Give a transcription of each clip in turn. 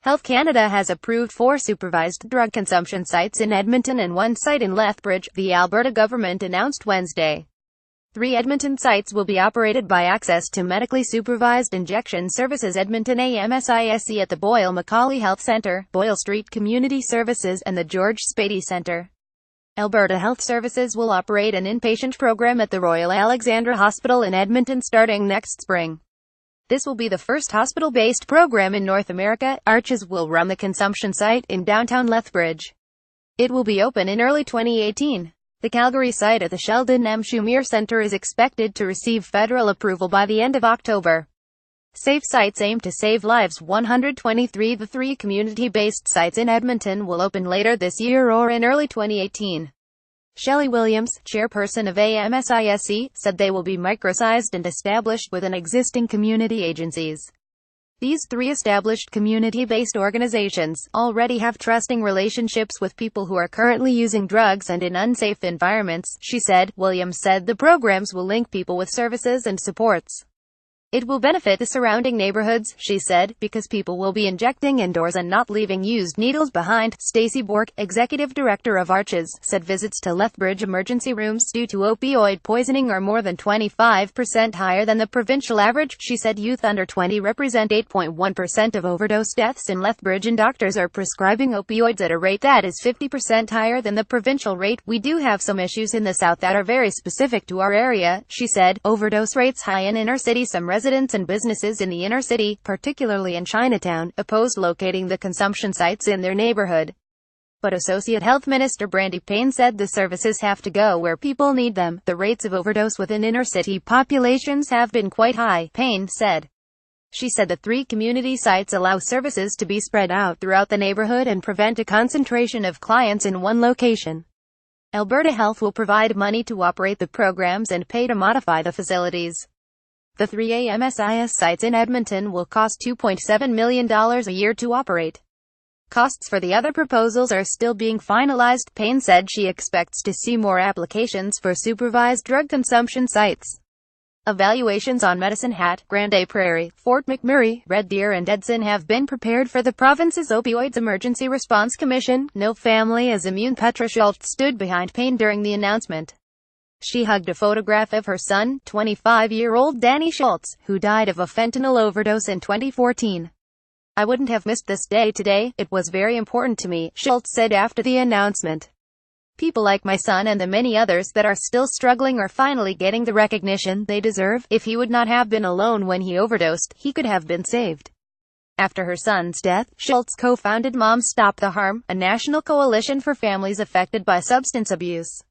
Health Canada has approved 4 supervised drug consumption sites in Edmonton and 1 site in Lethbridge, the Alberta government announced Wednesday. 3 Edmonton sites will be operated by Access to Medically Supervised Injection Services Edmonton AMSISC at the Boyle Macaulay Health Centre, Boyle Street Community Services, and the George Spady Centre. Alberta Health Services will operate an inpatient program at the Royal Alexandra Hospital in Edmonton starting next spring. This will be the first hospital-based program in North America. Arches will run the consumption site in downtown Lethbridge. It will be open in early 2018. The Calgary site at the Sheldon M. Schumer Centre is expected to receive federal approval by the end of October. Safe sites aim to save lives. 123. The 3 community-based sites in Edmonton will open later this year or in early 2018. Shelley Williams, chairperson of AMSISC, said they will be micro-sized and established within existing community agencies. These 3 established community-based organizations already have trusting relationships with people who are currently using drugs and in unsafe environments, she said. Williams said the programs will link people with services and supports. It will benefit the surrounding neighborhoods, she said, because people will be injecting indoors and not leaving used needles behind. Stacey Bork, executive director of Arches, said visits to Lethbridge emergency rooms due to opioid poisoning are more than 25% higher than the provincial average. She said youth under 20 represent 8.1% of overdose deaths in Lethbridge and doctors are prescribing opioids at a rate that is 50% higher than the provincial rate. We do have some issues in the south that are very specific to our area, she said. Overdose rates high in inner city. Some residents and businesses in the inner city, particularly in Chinatown, opposed locating the consumption sites in their neighborhood. But Associate Health Minister Brandy Payne said the services have to go where people need them. The rates of overdose within inner city populations have been quite high, Payne said. She said the 3 community sites allow services to be spread out throughout the neighborhood and prevent a concentration of clients in one location. Alberta Health will provide money to operate the programs and pay to modify the facilities. The 3 AMSIS sites in Edmonton will cost $2.7 million a year to operate. Costs for the other proposals are still being finalized. Payne said she expects to see more applications for supervised drug consumption sites. Evaluations on Medicine Hat, Grande Prairie, Fort McMurray, Red Deer and Edson have been prepared for the province's Opioids Emergency Response Commission. No family is immune. Petra Schultz stood behind Payne during the announcement. She hugged a photograph of her son, 25-year-old Danny Schultz, who died of a fentanyl overdose in 2014. I wouldn't have missed this day today. It was very important to me, Schultz said after the announcement. People like my son and the many others that are still struggling are finally getting the recognition they deserve. If he would not have been alone when he overdosed, he could have been saved. After her son's death, Schultz co-founded Moms Stop the Harm, a national coalition for families affected by substance abuse.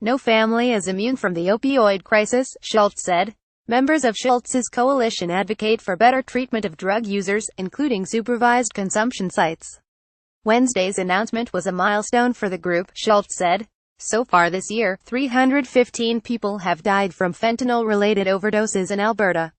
No family is immune from the opioid crisis, Schultz said. Members of Schultz's coalition advocate for better treatment of drug users, including supervised consumption sites. Wednesday's announcement was a milestone for the group, Schultz said. So far this year, 315 people have died from fentanyl-related overdoses in Alberta.